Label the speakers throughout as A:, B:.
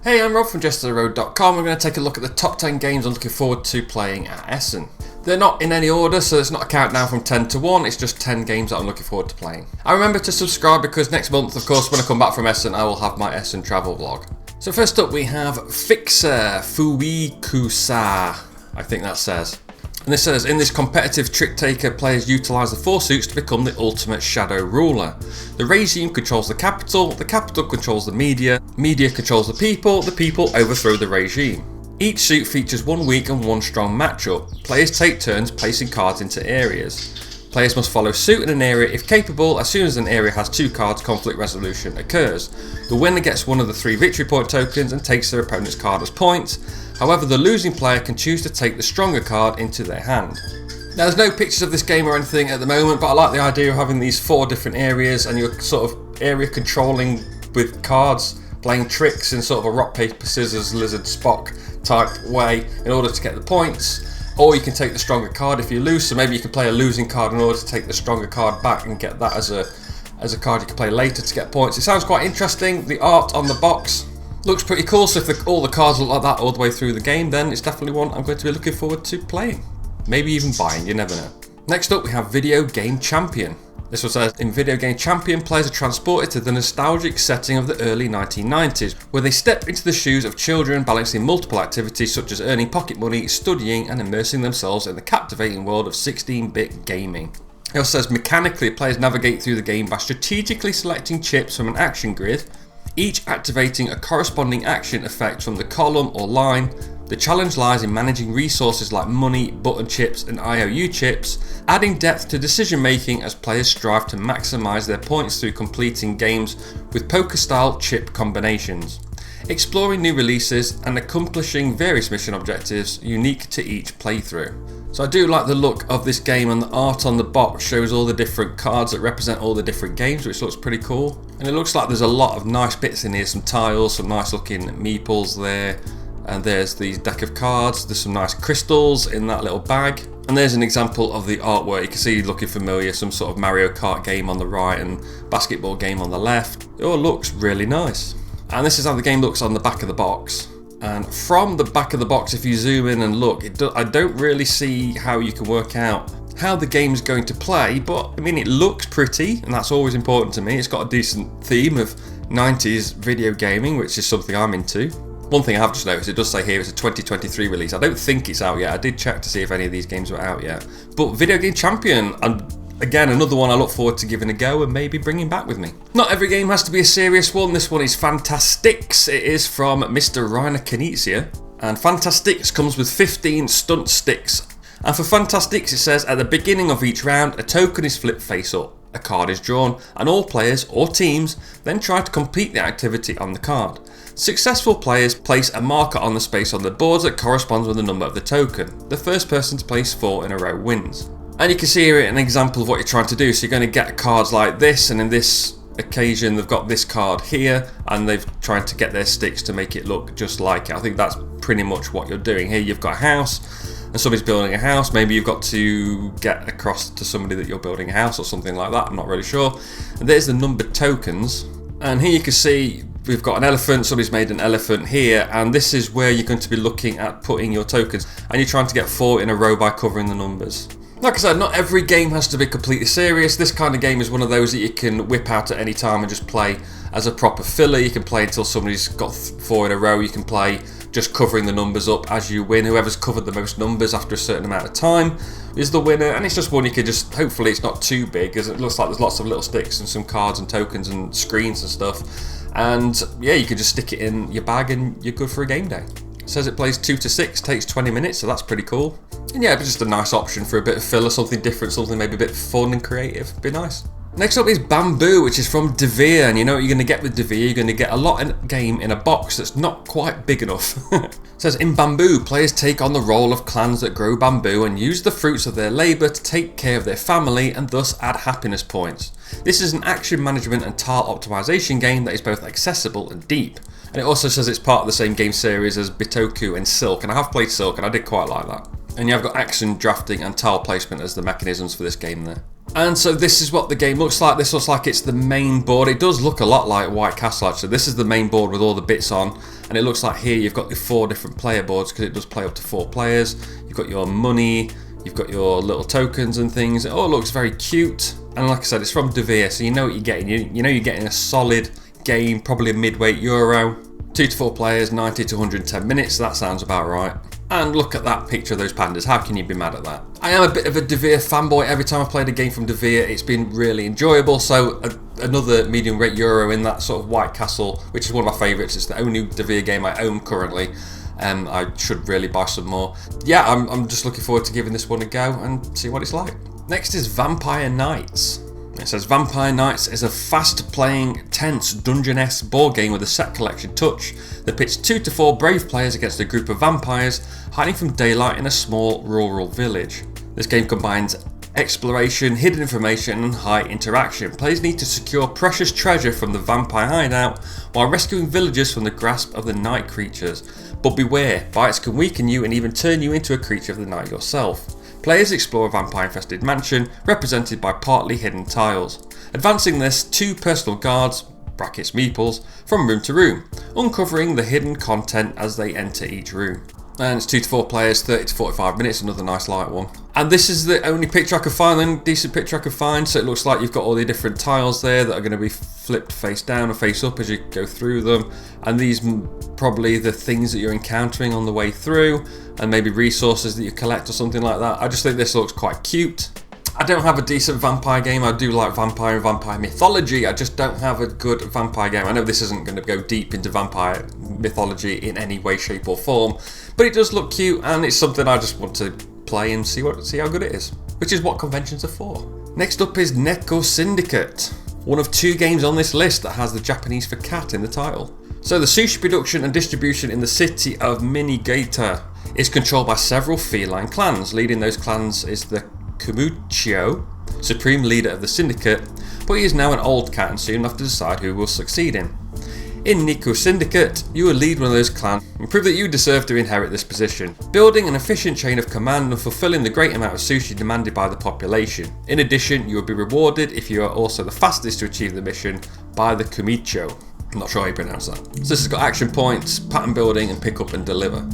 A: Hey, I'm Rob from JestaThaRogue.com. I'm going to take a look at the top 10 games I'm looking forward to playing at Essen. They're not in any order, so it's not a countdown from 10 to 1, it's just 10 games that I'm looking forward to playing. And remember to subscribe because next month, of course, when I come back from Essen, I will have my Essen travel vlog. So first up we have Fixer Fuikusa, I think that says. And this says, in this competitive trick taker, players utilise the 4 suits to become the ultimate shadow ruler. The regime controls the capital controls the media controls the people overthrow the regime. Each suit features 1 weak and 1 strong matchup. Players take turns placing cards into areas. Players must follow suit in an area if capable. As soon as an area has 2 cards, conflict resolution occurs. The winner gets one of the 3 victory point tokens and takes their opponent's card as points. However, the losing player can choose to take the stronger card into their hand. Now, there's no pictures of this game or anything at the moment, but I like the idea of having these 4 different areas and you're sort of area controlling with cards, playing tricks in sort of a rock, paper, scissors, lizard, Spock type way in order to get the points. Or you can take the stronger card if you lose, so maybe you can play a losing card in order to take the stronger card back and get that as a card you can play later to get points. It sounds quite interesting. The art on the box looks pretty cool, so if all the cards look like that all the way through the game, then it's definitely one I'm going to be looking forward to playing. Maybe even buying, you never know. Next up we have Video Game Champion. This one says, in Video Game Champion, players are transported to the nostalgic setting of the early 1990s, where they step into the shoes of children balancing multiple activities such as earning pocket money, studying and immersing themselves in the captivating world of 16-bit gaming. It also says, mechanically, players navigate through the game by strategically selecting chips from an action grid, each activating a corresponding action effect from the column or line. The challenge lies in managing resources like money, button chips and IOU chips, adding depth to decision making as players strive to maximise their points through completing games with poker-style chip combinations, exploring new releases and accomplishing various mission objectives unique to each playthrough. So I do like the look of this game, and the art on the box shows all the different cards that represent all the different games, which looks pretty cool. And it looks like there's a lot of nice bits in here, some tiles, some nice looking meeples there. And there's the deck of cards, there's some nice crystals in that little bag. And there's an example of the artwork. You can see looking familiar, some sort of Mario Kart game on the right and basketball game on the left. It all looks really nice. And this is how the game looks on the back of the box. And from the back of the box, if you zoom in and look, I don't really see how you can work out how the game's going to play, but I mean, it looks pretty, and that's always important to me. It's got a decent theme of 90s video gaming, which is something I'm into. One thing I have just noticed, it does say here it's a 2023 release. I don't think it's out yet. I did check to see if any of these games were out yet. But Video Game Champion, and again, another one I look forward to giving a go and maybe bringing back with me. Not every game has to be a serious one. This one is Fantasticks. It is from Mr. Rainer Knizia. And Fantasticks comes with 15 stunt sticks. And for Fantasticks, it says, at the beginning of each round, a token is flipped face up. A card is drawn, and all players or teams then try to complete the activity on the card. Successful players place a marker on the space on the boards that corresponds with the number of the token. The first person to place 4 in a row wins. And you can see here an example of what you're trying to do. So you're going to get cards like this, and in this occasion they've got this card here, and they've tried to get their sticks to make it look just like it. I think that's pretty much what you're doing. Here you've got a house, and somebody's building a house. Maybe you've got to get across to somebody that you're building a house or something like that. I'm not really sure. And there's the numbered tokens. And here you can see we've got an elephant. Somebody's made an elephant here. And this is where you're going to be looking at putting your tokens. And you're trying to get 4 in a row by covering the numbers. Like I said, not every game has to be completely serious. This kind of game is one of those that you can whip out at any time and just play as a proper filler. You can play until somebody's got 4 in a row. You can play just covering the numbers up as you win. Whoever's covered the most numbers after a certain amount of time is the winner, and it's just one you can just, hopefully it's not too big, as it looks like there's lots of little sticks and some cards and tokens and screens and stuff, and yeah, you can just stick it in your bag and you're good for a game day. It says it plays 2 to 6, takes 20 minutes, so that's pretty cool. And yeah, it's just a nice option for a bit of filler, something different, something maybe a bit fun and creative. It'd be nice. Next up is Bamboo, which is from Devere, and you know what you're going to get with Devere? You're going to get a lot in game in a box that's not quite big enough. It says, in Bamboo, players take on the role of clans that grow bamboo and use the fruits of their labour to take care of their family and thus add happiness points. This is an action management and tile optimization game that is both accessible and deep. And it also says it's part of the same game series as Bitoku and Silk, and I have played Silk and I did quite like that. And you have got action, drafting and tile placement as the mechanisms for this game there. And so this is what the game looks like. This looks like it's the main board. It does look a lot like White Castle actually. This is the main board with all the bits on. And it looks like here you've got your 4 different player boards because it does play up to 4 players. You've got your money, you've got your little tokens and things. It all looks very cute. And like I said, it's from Devere, so you know what you're getting. You know you're getting a solid game, probably a midweight Euro. 2 to 4 players, 90 to 110 minutes. That sounds about right. And look at that picture of those pandas. How can you be mad at that? I am a bit of a Devere fanboy. Every time I've played a game from Devere, it's been really enjoyable. So another medium rate Euro in that sort of White Castle, which is one of my favourites. It's the only Devere game I own currently. I should really buy some more. Yeah, I'm just looking forward to giving this one a go and see what it's like. Next is Vampire Knights. It says Vampire Knights is a fast-playing, tense, dungeon-esque board game with a set collection touch that pits 2 to 4 brave players against a group of vampires hiding from daylight in a small rural village. This game combines exploration, hidden information and high interaction. Players need to secure precious treasure from the vampire hideout while rescuing villagers from the grasp of the night creatures. But beware, bites can weaken you and even turn you into a creature of the night yourself. Players explore a vampire-infested mansion represented by partly hidden tiles, advancing this 2 personal guards, brackets meeples, from room to room, uncovering the hidden content as they enter each room. And it's 2 to 4 players, 30 to 45 minutes, another nice light one. And this is the only picture I could find, the only decent picture I could find, so it looks like you've got all the different tiles there that are going to be flipped face down or face up as you go through them. And these probably the things that you're encountering on the way through, and maybe resources that you collect or something like that. I just think this looks quite cute. I don't have a decent vampire game. I do like vampire and vampire mythology. I just don't have a good vampire game. I know this isn't going to go deep into vampire mythology in any way, shape or form, but it does look cute and it's something I just want to play and see how good it is, which is what conventions are for. Next up is Neko Syndicate, one of 2 games on this list that has the Japanese for cat in the title. So the sushi production and distribution in the city of Minigata is controlled by several feline clans. Leading those clans is the Kumuchio, supreme leader of the syndicate, but he is now an old cat and soon have to decide who will succeed him. In Neko Syndicate, you will lead one of those clans and prove that you deserve to inherit this position, building an efficient chain of command and fulfilling the great amount of sushi demanded by the population. In addition, you will be rewarded if you are also the fastest to achieve the mission by the Kumuchio. I'm not sure how you pronounce that. So this has got action points, pattern building and pick up and deliver.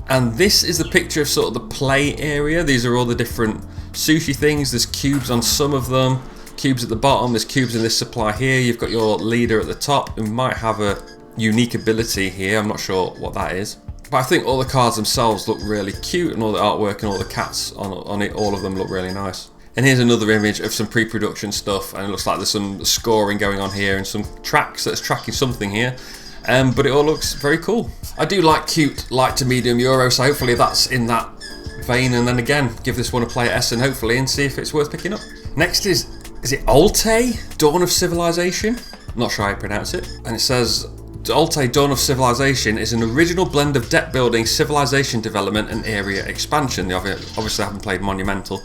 A: And this is the picture of sort of the play area. These are all the different sushi things. There's cubes on some of them, cubes at the bottom, there's cubes in this supply here. You've got your leader at the top who might have a unique ability here. I'm not sure what that is. But I think all the cards themselves look really cute and all the artwork and all the cats on it, all of them look really nice. And here's another image of some pre-production stuff and it looks like there's some scoring going on here and some tracks that's tracking something here. But it all looks very cool. I do like cute light to medium Euro, so hopefully that's in that vein, and then again give this one a play at Essen hopefully and see if it's worth picking up. Next is it Altay? Dawn of Civilization? I'm not sure how you pronounce it. And it says Altay Dawn of Civilization is an original blend of deck building, civilization development and area expansion. They obviously haven't played Monumental.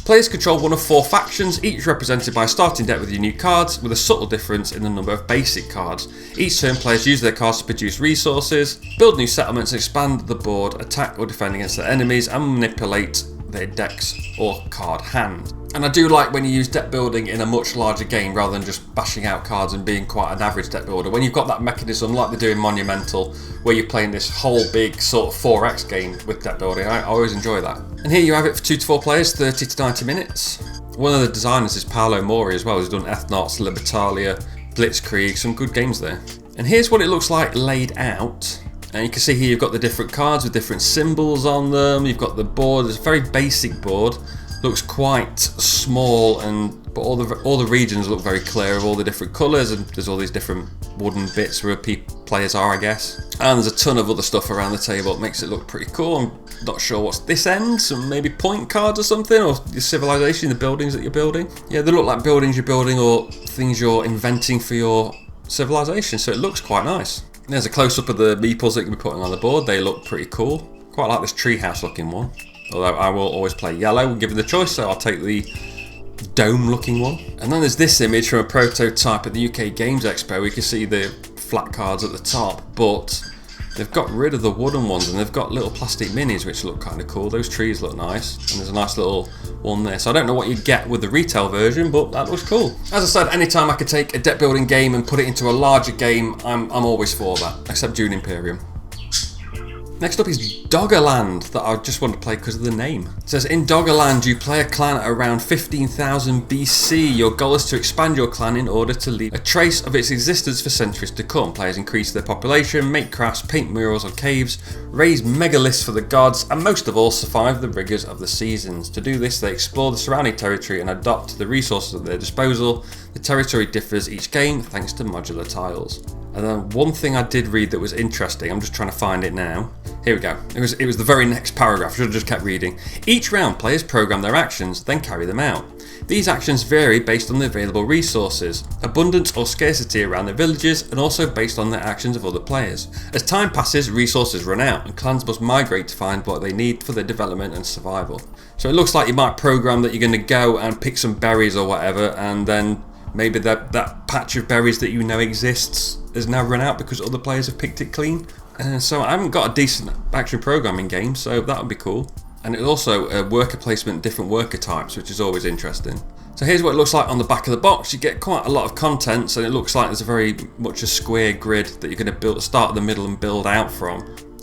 A: Players control one of 4 factions, each represented by a starting deck with unique cards, with a subtle difference in the number of basic cards. Each turn players use their cards to produce resources, build new settlements, expand the board, attack or defend against their enemies, and manipulate their decks or card hand. And I do like when you use deck building in a much larger game rather than just bashing out cards and being quite an average deck builder. When you've got that mechanism like they do in Monumental, where you're playing this whole big sort of 4x game with deck building, I always enjoy that. And here you have it for 2 to 4 players, 30 to 90 minutes. One of the designers is Paolo Mori as well, who's done Ethnarts, Libertalia, Blitzkrieg, some good games there. And here's what it looks like laid out. And you can see here you've got the different cards with different symbols on them. You've got the board, it's a very basic board. Looks quite small, but all the regions look very clear of all the different colours, and there's all these different wooden bits where players are, I guess. And there's a ton of other stuff around the table. It makes it look pretty cool. I'm not sure what's this end, some maybe point cards or something, or your civilization, the buildings that you're building. Yeah, they look like buildings you're building or things you're inventing for your civilization, so it looks quite nice. There's a close-up of the meeples that you can be putting on the board. They look pretty cool. Quite like this treehouse looking one. Although I will always play yellow given the choice, so I'll take the dome looking one. And then there's this image from a prototype at the UK Games Expo. We can see the flat cards at the top, but They've got rid of the wooden ones and they've got little plastic minis which look kind of cool. Those trees look nice and there's a nice little one there. So I don't know what you'd get with the retail version, but that looks cool. As I said, anytime I could take a deck building game and put it into a larger game, I'm always for that, except Dune Imperium. Next up is Doggerland, that I just want to play because of the name. It says, in Doggerland, you play a clan at around 15,000 BC. Your goal is to expand your clan in order to leave a trace of its existence for centuries to come. Players increase their population, make crafts, paint murals on caves, raise megaliths for the gods, and most of all, survive the rigours of the seasons. To do this, they explore the surrounding territory and adopt the resources at their disposal. The territory differs each game thanks to modular tiles. And then one thing I did read that was interesting, I'm just trying to find it now. Here we go. It was the very next paragraph, I should have just kept reading. Each round, players program their actions, then carry them out. These actions vary based on the available resources, abundance or scarcity around their villages, and also based on the actions of other players. As time passes, resources run out, and clans must migrate to find what they need for their development and survival. So it looks like you might program that you're going to go and pick some berries or whatever, and then maybe that patch of berries that you know exists has now run out because other players have picked it clean. So I haven't got a decent action programming game, so that would be cool. And it's also a worker placement, different worker types, which is always interesting. So here's what it looks like on the back of the box. You get quite a lot of contents, and it looks like there's a very much a square grid that you're going to start at the middle and build out from.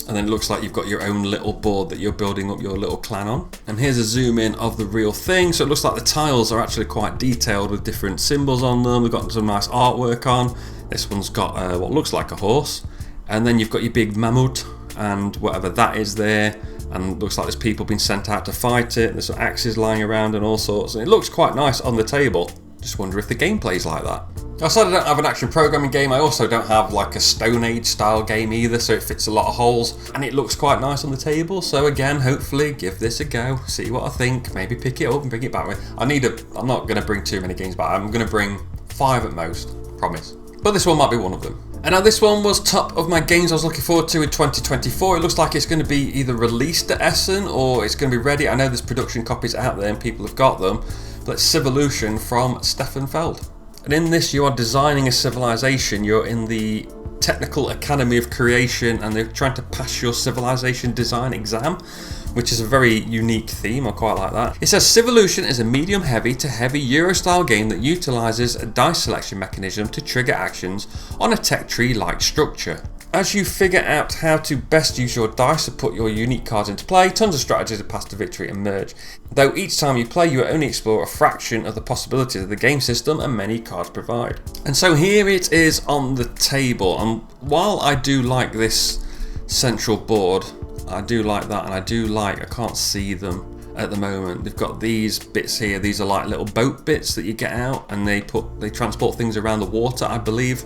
A: And then it looks like you've got your own little board that you're building up your little clan on. And here's a zoom in of the real thing. So it looks like the tiles are actually quite detailed with different symbols on them. We've got some nice artwork on. This one's got what looks like a horse. And then you've got your big mammoth and whatever that is there. And it looks like there's people being sent out to fight it. There's some axes lying around and all sorts. And it looks quite nice on the table. Just wonder if the gameplay's like that. I said I don't have an action programming game. I also don't have like a Stone Age style game either, so it fits a lot of holes and it looks quite nice on the table. So again, hopefully give this a go, see what I think, maybe pick it up and bring it back with. I'm not going to bring too many games back. I'm going to bring 5 at most, promise. But this one might be one of them. And now this one was top of my games I was looking forward to in 2024. It looks like it's going to be either released at Essen or it's going to be ready. I know there's production copies out there and people have got them. But it's Civolution from Stefan Feld. And in this you are designing a civilization. You're in the Technical Academy of Creation and they're trying to pass your civilization design exam, which is a very unique theme. I quite like that. It says Civolution is a medium heavy to heavy Euro style game that utilises a dice selection mechanism to trigger actions on a tech tree like structure. As you figure out how to best use your dice to put your unique cards into play, tons of strategies to path to victory emerge. Though each time you play, you only explore a fraction of the possibilities of the game system and many cards provide. And so here it is on the table. And while I do like this central board, I do like that, and I can't see them at the moment. They've got these bits here. These are like little boat bits that you get out and they transport things around the water, I believe.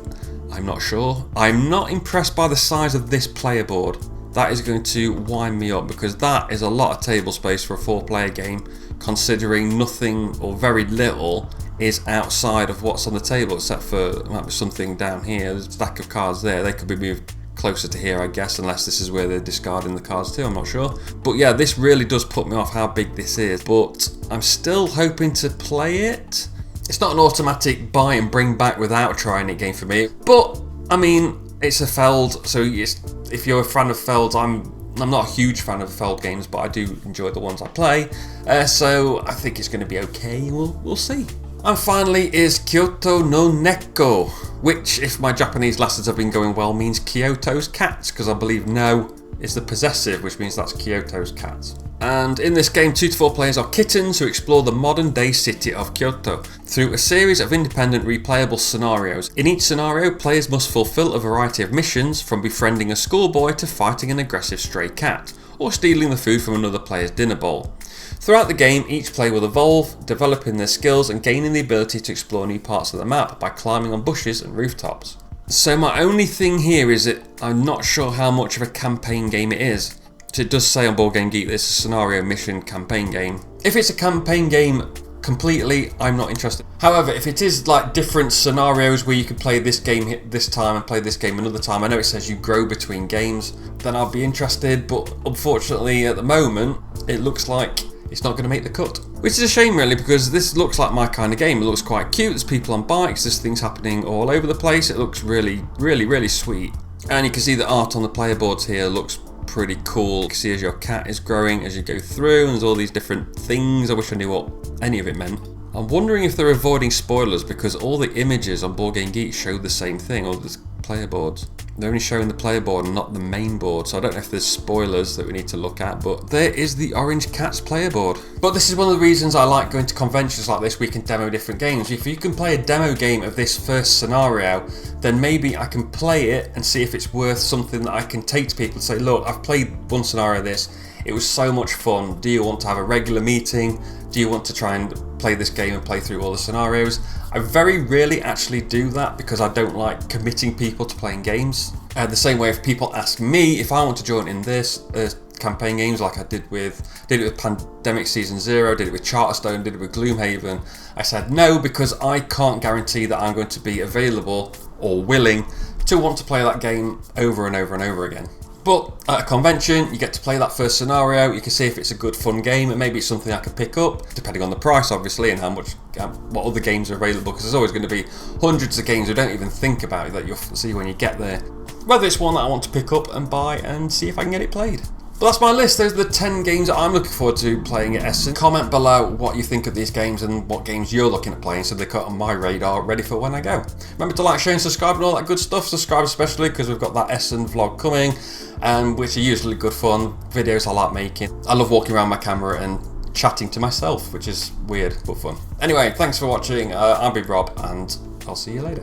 A: I'm not sure. I'm not impressed by the size of this player board. That is going to wind me up because that is a lot of table space for a 4-player game, considering nothing or very little is outside of what's on the table except for might be something down here. There's a stack of cards there. They could be moved closer to here, I guess, unless this is where they're discarding the cards too. I'm not sure. But yeah, this really does put me off how big this is. But I'm still hoping to play it. It's not an automatic buy and bring back without trying it game for me, but I mean, it's a Feld, so if you're a fan of Feld, I'm not a huge fan of Feld games, but I do enjoy the ones I play, so I think it's going to be okay. We'll see. And finally is Kyoto No Neko, which, if my Japanese lessons have been going well, means Kyoto's cats, because I believe No is the possessive, which means that's Kyoto's cats. And in this game, 2 to 4 players are kittens who explore the modern day city of Kyoto through a series of independent replayable scenarios. In each scenario, players must fulfill a variety of missions, from befriending a schoolboy to fighting an aggressive stray cat, or stealing the food from another player's dinner bowl. Throughout the game, each player will evolve, developing their skills and gaining the ability to explore new parts of the map by climbing on bushes and rooftops. So my only thing here is that I'm not sure how much of a campaign game it is. So it does say on Board Game Geek that it's a scenario mission campaign game. If it's a campaign game completely, I'm not interested. However, if it is like different scenarios where you can play this game this time and play this game another time, I know it says you grow between games, then I'll be interested, but unfortunately at the moment it looks like it's not going to make the cut. Which is a shame really, because this looks like my kind of game. It looks quite cute, there's people on bikes, there's things happening all over the place, it looks really, really, really sweet. And you can see the art on the player boards here looks pretty cool. You can see as your cat is growing as you go through, and there's all these different things. I wish I knew what any of it meant. I'm wondering if they're avoiding spoilers because all the images on Board Game Geek show the same thing, all the player boards. They're only showing the player board and not the main board, so I don't know if there's spoilers that we need to look at, but there is the Orange Cats player board. But this is one of the reasons I like going to conventions like this. We can demo different games. If you can play a demo game of this first scenario, then maybe I can play it and see if it's worth something that I can take to people and say, look, I've played one scenario of this, it was so much fun. Do you want to have a regular meeting? Do you want to try and play this game and play through all the scenarios? I very rarely actually do that because I don't like committing people to playing games. The same way if people ask me if I want to join in this campaign games like I did it with Pandemic Season 0, did it with Charterstone, did it with Gloomhaven, I said no because I can't guarantee that I'm going to be available or willing to want to play that game over and over and over again. But at a convention, you get to play that first scenario, you can see if it's a good fun game, and maybe it's something I could pick up, depending on the price obviously, and what other games are available, because there's always going to be hundreds of games we don't even think about that you'll see when you get there. Whether it's one that I want to pick up and buy and see if I can get it played. But that's my list. Those are the 10 games that I'm looking forward to playing at Essen. Comment below what you think of these games and what games you're looking at playing so they're cut on my radar ready for when I go. Remember to like, share and subscribe and all that good stuff. Subscribe especially because we've got that Essen vlog coming, which are usually good fun videos I like making. I love walking around my camera and chatting to myself, which is weird but fun. Anyway, thanks for watching. I'm Big Rob and I'll see you later.